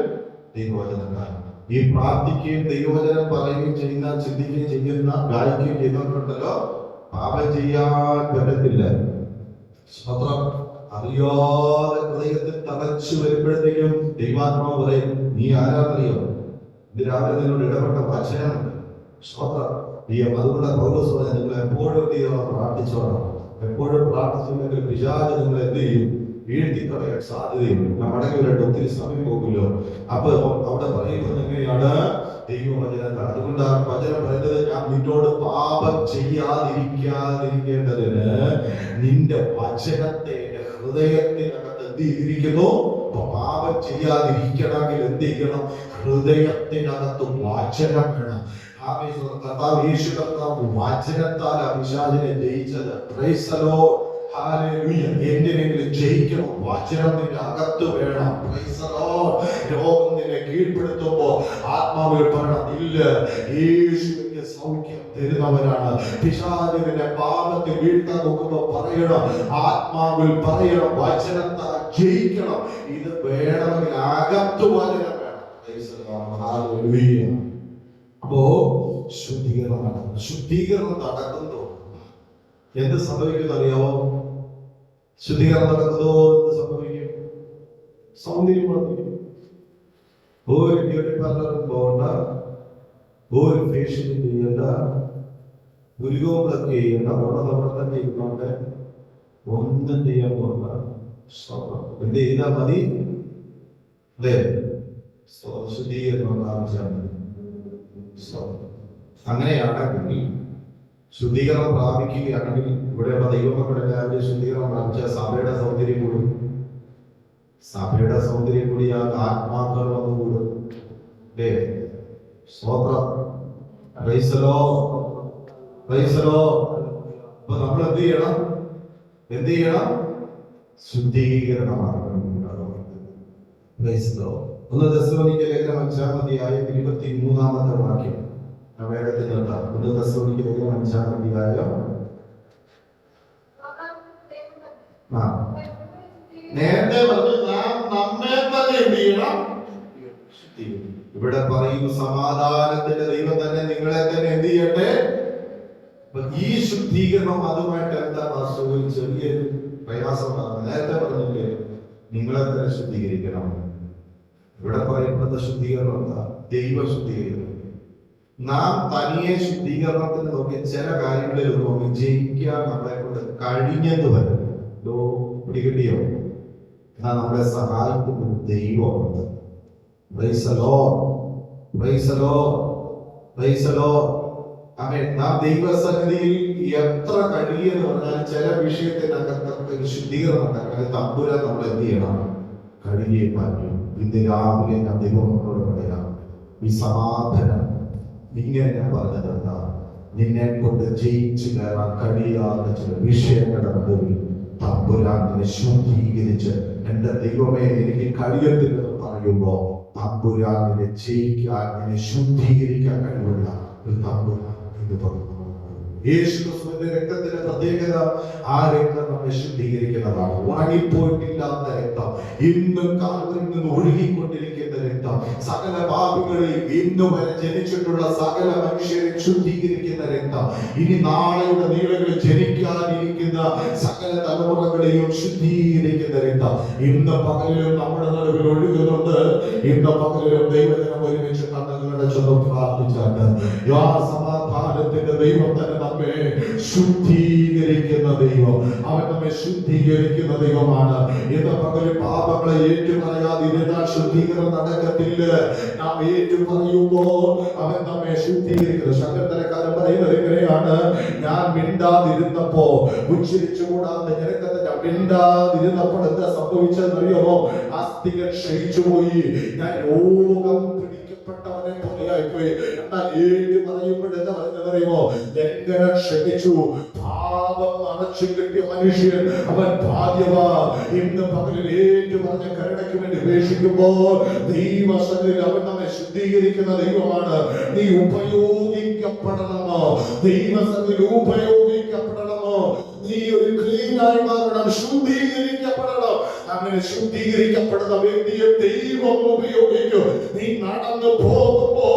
ദൈവവചനത്താലും. ഈ പ്രാർത്ഥിക്കുകയും ദൈവവചനം പറയുകയും ചെയ്യുന്ന, ചിന്തിക്കുകയും ചെയ്യുന്ന, ഗായിക്കുകയും ചെയ്യുന്നവരുണ്ടല്ലോ, പാപം ചെയ്യാൻ പറ്റത്തില്ല. സ്വത്രം അറിയാതെ ഹൃദയത്തിൽ തളച്ചു വരുമ്പോഴത്തേക്കും ദൈവാത്മാവ് പറയും, നീ ആരാന്നറിയോ? ഇത് രാവിലെ നിന്നോട് ഇടപെട്ട വചനമുണ്ട്. സ്വത്രം അതുകൊണ്ട് പൗലോസ് പറഞ്ഞ നിങ്ങൾ എപ്പോഴും പ്രാർത്ഥിച്ചോണം. എപ്പോഴും പ്രാർത്ഥിച്ചില്ലെങ്കിൽ പിശാച് നിങ്ങൾ എന്ത് ചെയ്യും? വീഴ്ത്തിക്കളയാൻ സാധ്യതയുണ്ട്. നമ്മുടെ ഒത്തിരി സമയം പോകുമല്ലോ. അപ്പൊ അവിടെ പറയുന്നത് എങ്ങനെയാണ്? ദൈവവചനങ്ങൾ. അതുകൊണ്ടാണ് വചനം പറയുന്നത്, ഞാൻ നിന്നോട് പാപം ചെയ്യാതിരിക്കാതിരിക്കേണ്ടതിന് നിന്റെ വചനത്തെ ഹൃദയത്തിനകത്ത് എന്ത് ചെയ്തിരിക്കുന്നു? പാപം ചെയ്യാതിരിക്കണമെങ്കിൽ എന്ത് ചെയ്യണം? ഹൃദയത്തിനകത്ത് വചനം വേണം. യേശു കർത്താവ് വചനത്താൽ പിശാചിനെ ജയിച്ചത്. Price the Lord. ഹല്ലേലൂയ. എന്തിനെങ്കിലും ജയിക്കണം, വചനം നിന്റെ അകത്ത് വേണം. Price the Lord. രോഗം നിന്നെ കീഴ്പ്പെടുത്തുമ്പോൾ ആത്മാവിൽ പറയണം, ഇല്ല, യേശുവിന്റെ സൗഖ്യം തരുന്നവനാണ്. പിശാചിനെ പാപത്തിൽ വീഴ്ത്താൻ നോക്കുമ്പോൾ പറയണം, ആത്മാവിൽ പറയണം, വചനത്താൽ ജയിക്കണം. ഇത് വേണമെങ്കിൽ അകത്ത് വചനം വേണം. Price the Lord. ഹല്ലേലൂയ. അപ്പോ ശുദ്ധീകരണം നടക്കുന്നു. ശുദ്ധീകരണം നടക്കുന്നു എന്ത് സംഭവിക്കുന്നു അറിയാമോ? ശുദ്ധീകരണം നടക്കുന്നതോ എന്ത് സംഭവിക്കും? സൗന്ദര്യം വർദ്ധിക്കും. ഒരു ബ്യൂട്ടി പാർലറും പോകണ്ട, ഒരു ഫേഷ്യലും ചെയ്യണ്ട, ഗുരുഗോപുരമൊക്കെ ചെയ്യണ്ട, അവിടെ തന്നെ ഇരുന്നോണ്ട് ഒന്നും ചെയ്യാൻ പോകണ്ട. എന്ത് ചെയ്താൽ മതി? അതെ, ശുദ്ധീകരണം പ്രാപിച്ചാൽ മതി. അങ്ങനെയാണെങ്കിൽ ശുദ്ധീകരണം പ്രാപിക്കുകയാണെങ്കിൽ ഇവിടെയുള്ള ദൈവമക്കളുടെ എല്ലാവരും ശുദ്ധീകരണം പ്രാപിച്ച സഭയുടെ സൗന്ദര്യം കൂടും. സഭയുടെ സൗന്ദര്യം കൂടിയാൽ ആത്മാക്കൾ വന്നുകൂടും. സ്തോത്രം. Praise the Lord. Praise the Lord. അപ്പൊ നമ്മൾ എന്ത് ചെയ്യണം? എന്ത് ചെയ്യണം? ശുദ്ധീകരണമാണ്. Praise the Lord. 1 തെസ്സലോനിക്ക ലേഖനം 5-ാം അധ്യായം 23-ാമത്തെ വാക്യം വേഗത്തിൽ നിർത്താം. 1 തെസ്സലോനിക്ക ലേഖനം 5-ാം അധ്യായം. നേരത്തെ പറഞ്ഞു നാം നമ്മെ തന്നെ എന്ത് ചെയ്യണം? ഇവിടെ പറയും സമാധാനത്തിന്റെ ദൈവം തന്നെ നിങ്ങളെ തന്നെ എന്ത് ചെയ്യട്ടെ? ഈ ശുദ്ധീകരണം അതുമായിട്ട് എന്താ ചെറിയൊരു പ്രയാസമാണ്. നേരത്തെ പറഞ്ഞില്ലേ, നിങ്ങളെ തന്നെ ശുദ്ധീകരിക്കണം. ഇവിടെ പറയുന്നത് ശുദ്ധീകരണം എന്താ? ദൈവ ശുദ്ധീകരണം. നാം തനിയെ ശുദ്ധീകരണത്തിന് നോക്കി ചില കാര്യങ്ങളിൽ നോക്കി ജയിക്കാൻ നമ്മളെ കൊണ്ട് കഴിഞ്ഞെന്ന് വരും. പിടികിട്ടിയോ? എന്നാ നമ്മളെ സഹായിക്കുന്ന ദൈവമുണ്ട്. Praise the Lord. Praise the Lord. Praise the Lord. ആമേൻ. നാം ദൈവസന്നിധിയിൽ എത്ര കഴിയെന്ന് പറഞ്ഞാൽ ചില വിഷയത്തിനകത്തൊക്കെ ഒരു ശുദ്ധീകരണം ഉണ്ടാക്കാൻ തമ്പുരാൻ നമ്മൾ എന്ത് ചെയ്യണം? കഴിയെ മാറ്റി. ഇന്ന് രാവിലെ ഞാൻ ദൈവങ്ങളോട് പറയാം, ഈ സമാധാനം ഇങ്ങനെ ഞാൻ പറഞ്ഞതെന്താ? നിന്നെ കൊണ്ട് ജയിച്ചു കയറാൻ കഴിയാത്ത ചില വിഷയങ്ങളുടെ നടുവിൽ തമ്പുരാനെ ശുദ്ധീകരിച്ച്, എന്റെ ദൈവമേ എനിക്ക് കഴിയത്തില്ലെന്ന് പറയുമ്പോ തമ്പുരാനെ ജയിക്കാൻ, എന്നെ ശുദ്ധീകരിക്കാൻ കഴിവുള്ള ഒരു തമ്പുരാൻ എന്ന് പറഞ്ഞു. യേശുക്രിസ്തുവിന്റെ രക്തത്തിന്റെ പ്രത്യേകത, ആ രക്തം നമ്മെ ശുദ്ധീകരിക്കുന്നതാണ്. ഉണങ്ങിപ്പോയിട്ടില്ലാത്ത രക്തം, ഇന്നും കാൽവരിയിൽ നിന്ന് ഒഴുകിക്കൊണ്ടിരിക്കുന്ന രക്തം, സകല പാപികളിൽ ഇന്നു വരെ ജനിച്ചിട്ടുള്ള സകല മനുഷ്യരെ ശുദ്ധീകരിക്കുന്ന രക്തം, ഇനി നാളെയുടെ നീളകളിൽ ജനിക്കാനിരിക്കുന്ന സകല തലമുറകളെയും ശുദ്ധീകരിക്കുന്ന രക്തം ഇന്ന് പകലിലും നമ്മുടെ നടുവിൽ ഒഴുകുന്നുണ്ട്. ഇന്ന് പകലിലും ദൈവജനം ഒരുമിച്ച് കണ്ണുകളുടെ ചുമ പ്രാർത്ഥിച്ചാണ്. സമാധാനത്തിന്റെ ദൈവം തന്നെ നമ്മെ ശുദ്ധീകരിക്കുന്ന ദൈവം. അവൻ നമ്മെ ശുദ്ധീകരിക്കുന്ന ദൈവമാണ്. ഇന്ന് പകലിൽ പാപങ്ങളെ ഏറ്റുപറയാതിരുന്നാൽ ശുദ്ധീകരണം നടക്കത്തില്ല. നാം ഏറ്റുപറയുമ്പോൾ അവൻ നമ്മെ ശുദ്ധീകരിക്കുന്നു. ശങ്കരക്കാരൻ പറയുന്നത് എങ്ങനെയാണ്? ഞാൻ മിണ്ടാതിരുന്നപ്പോ, ഉച്ചരിച്ചുകൂടാത്ത ജനക്കത്തെ ഞാൻ മിണ്ടാതിരുന്നപ്പോൾ എന്താ സംഭവിച്ചതെന്നറിയാമോ? അസ്ഥികൾ ക്ഷയിച്ചുപോയി. ഞാൻ രോഗം പിടിക്കപ്പെട്ടവനെ പോലെയായിപ്പോയി. എന്നാൽ ഏറ്റു പറയുമ്പോൾ എന്താ പറയുന്നതറിയുമോ? ലംഘനം ക്ഷമിച്ചു, പാപം അടച്ചു കിട്ടിയ മനുഷ്യൻ അവൻ ഭാഗ്യവാ. ഇന്ന് പകലിൽ ഏറ്റു പറഞ്ഞ കരുണയ്ക്ക് വേണ്ടി ഉപേക്ഷിക്കുമ്പോൾ ദൈവസന്നിധിയിൽ അവൻ നമ്മെ ശുദ്ധീകരിക്കുന്ന ദൈവമാണ്. നീ ഉപയോഗിക്കപ്പെടണമോ? ദൈവസന്നിധിയിൽ ഉപയോഗിക്കപ്പെടണമോ? നീ ഒരു ക്ലീനായി മാറണം, ശുദ്ധീകരിക്കപ്പെടണം. അങ്ങനെ ശുദ്ധീകരിക്കപ്പെടുന്ന വ്യക്തിയെ ദൈവം ഉപയോഗിക്കും. നീ നടന്നു പോകുമ്പോ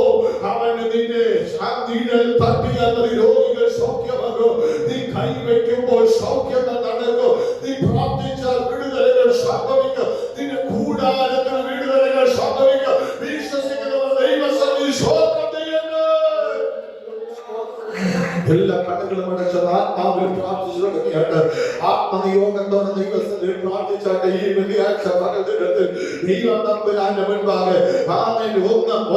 അവന് നിന്നെ ശാന്തിയിൽ തട്ടിയാൽ രോഗികൾ സൗഖ്യമാകും. നീ കൈവയ്ക്കുമ്പോൾ സൗഖ്യം നടക്കും. നീ പ്രാർത്ഥിച്ചാൽ വിടുതലുകൾ സംഭവിക്കും. നിന്റെ കൂടാരത്തിൽ വിടുതലുകൾ സംഭവിക്കും. വിശ്വസിക്കുന്നവർ ദൈവസന്നിധിയിൽ സ്തോത്രം ചെയ്യുന്നു. എല്ലാ കണ്ണുകളും അടച്ച ആത്മാവിൽ പ്രാർത്ഥിച്ചു തുടങ്ങിയിട്ട് ആ ആത്മനിയോഗത്തോടെ ദൈവത്തിൽ പ്രാർത്ഥിച്ചാട്ടെ. ഈ വെള്ളിയാഴ്ച പകൽദിനത്തിൽ ദൈവം തമ്പുരാന്റെ മുൻപാകെ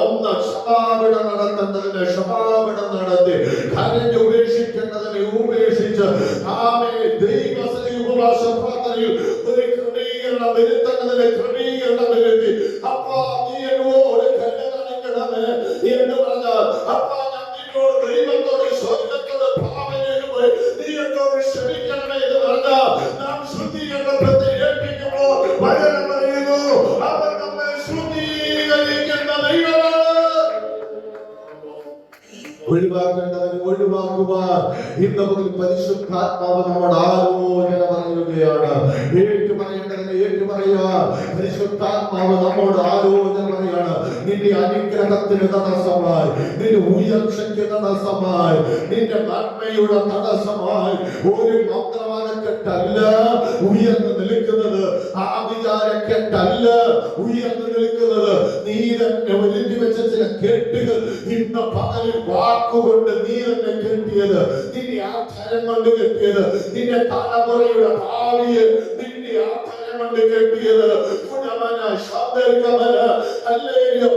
ഒന്ന് ക്ഷമാപണം നടത്തേണ്ടതിന് ക്ഷമാപണം നടത്തി, കരഞ്ഞ് ഉപേക്ഷിക്കേണ്ടതിനെ ഉപേക്ഷിച്ച് ദൈവസഭ ഉപവാസ പ്രാർത്ഥനയിൽ ഒരു ക്രമീകരണം വരുത്തേണ്ടതിന് ക്രമീകരണം വരുത്തി. അപ്പാ നീ എന്നോട് കരുണ കാണിക്കണമേ എന്ന് പറഞ്ഞാൽ, അപ്പാ ഞാൻ നിന്നോട് ദൈവത്തോട് സ്വർഗത്തോട് ഭാവനയോട് നീ എന്നോട് ക്ഷമിക്കണമേ എന്ന് പറഞ്ഞാൽ, നാം ശുദ്ധീകരണത്തെ ഏൽപ്പിക്കുമ്പോൾ വചനം പറയുന്നു, അവർ നമ്മെ ശുദ്ധീകരിക്കുന്ന ദൈവമാണ്. ഒഴിവാക്കേണ്ടതിന് ഒഴിവാക്കുവാൻ ഇന്ന് മുതൽ പരിശുദ്ധാത്മാവ് നമ്മുടെ ആലോചന പറയുകയാണ്. ഏറ്റുപറയേണ്ടതിന് ഏറ്റുപറയാൻ പരിശുദ്ധാത്മാവ് നമ്മോട് ആലോചന പറയാണ്. നിന്റെ അനുഗ്രഹത്തിന് തടസ്സമായി, നിന്റെ ഉയർച്ചയ്ക്ക് തടസ്സമായി, നിന്റെ നന്മയുടെ തടസ്സമായി ഒരു മന്ത്രവാദക്കെട്ടല്ല ഉയർന്നു നിൽക്കുന്നത്, ആ വിചാരക്കെട്ടല്ല ഉയർന്നു നിൽക്കുന്നത്. നീ തന്നെ ഒരുക്കി വെച്ച ചില കെട്ടുകൾ ഇന്ന് പകലിൽ വാക്കുകൊണ്ട് നീ തന്നെ കെട്ടിയത്, നിന്റെ ആധാരം കൊണ്ട് കെട്ടിയത്, നിന്റെ തലമുറയുടെ ഭാവിയെ നിന്റെ ആധാരം കൊണ്ട് കെട്ടിയത്,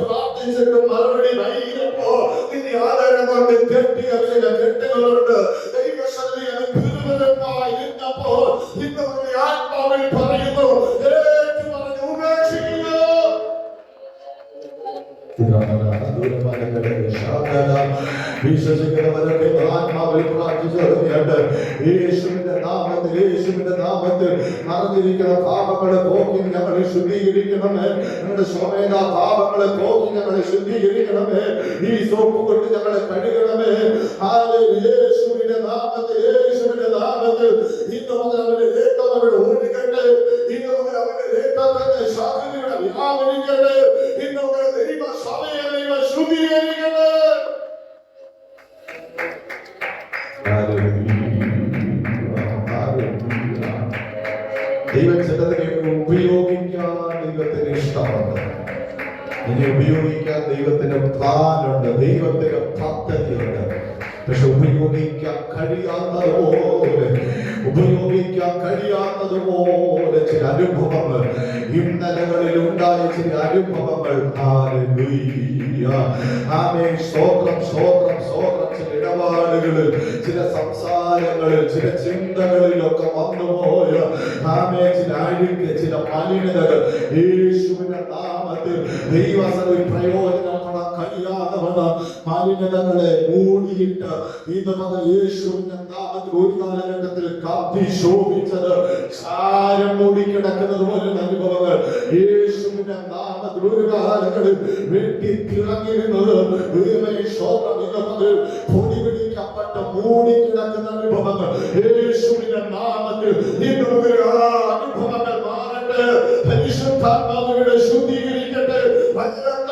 പ്രാർത്ഥിച്ചിട്ട് മറുപടി വൈകിയപ്പോ നിന്റെ ആധാരം കൊണ്ട് കെട്ടിയ ചില കെട്ടുകളുണ്ട്. ദൈവസന്നിധിയിൽ ഗുരുതരമായി ഇരുന്നപ്പോൾ ഇന്ന് ആത്മാവിൽ പറയുന്നു, ഉപേക്ഷിക്കുക. വിശ്വസിക്കുന്നവരൊക്കെ ആത്മാവിൽ പ്രാർത്ഥിച്ചുകൊണ്ട് യേശുവിന്റെ നാമത്തിൽ നടന്നിരിക്കുന്ന പാപങ്ങളെ പോക്കി ഞങ്ങളെ ശുദ്ധീകരിക്കണമേ. ഞങ്ങളുടെ സ്വമേധ പാപങ്ങളെ പോക്കി ഞങ്ങളെ ശുദ്ധീകരിക്കണമേ. ഈ സോപ്പ് കൊണ്ട് ഞങ്ങളെ കഴുകണമേ. യേശുവിന്റെ നാമത്തിൽ ഇന്ന് മുതൽ അവന്റെ രക്തം അവിടെ ഓടിക്കട്ടെ. ഇന്ന് മുതൽ അവന്റെ രക്തത്തിന്റെ ശാഖയുടെ വ്യാപരിക്കട്ടെ. ഇന്ന് മുതൽ ദൈവ സഭയെ ദൈവ ശുദ്ധീകരിക്കട്ടെ. ദൈവം ചിലതിനെ ഉപയോഗിക്കാൻ ദൈവത്തിന് ഇഷ്ടമുണ്ട്. ഇതിനെ ഉപയോഗിക്കാൻ ദൈവത്തിന് പ്ലാനുണ്ട്, ദൈവത്തിന് പദ്ധതിയുണ്ട്. പക്ഷെ ഉപയോഗിക്കാൻ കഴിയാത്തതുപോലെ ചില അനുഭവങ്ങൾ ഇന്നലകളിൽ ഉണ്ടായ ചില അനുഭവങ്ങൾ ചില ഇടപാടുകളിൽ, ചില സംസാരങ്ങളിൽ, ചില ചിന്തകളിലൊക്കെ വന്നുപോയ ചില അഴുക്ക്, ചില മലിനതകൾ യേശുവിന്റെ നാമത്തിൽ ദൈവസഭയിൽ പ്രയോജനപ്പെടാൻ കഴിയാത്തവണ്ണം മലിനതകളെ മൂടിയിട്ട് ഇന്ന് മുതൽ യേശുവിന്റെ നാമത്തിൽ ഒരു കാലഘട്ടത്തിൽ കാത്തി ശോഭിച്ചത് ചാരം മൂടിക്കിടക്കുന്നത് പോലുള്ള അനുഭവങ്ങൾ യേശുവിന്റെ നാമത്തിൽ ഒരു കാലങ്ങളിൽ വെട്ടിത്തിറങ്ങിയിരുന്നത് പൊടി പിടിക്കപ്പെട്ട മൂടിക്കിടക്കുന്ന അനുഭവങ്ങൾ യേശുവിന്റെ നാമത്തിൽ ഇന്ന് മുതൽ അനുഭവങ്ങൾ മാറട്ടെ. പരിശുദ്ധാത്മാവിനെ ശുദ്ധീകരിക്കട്ടെ. വചനത്തെ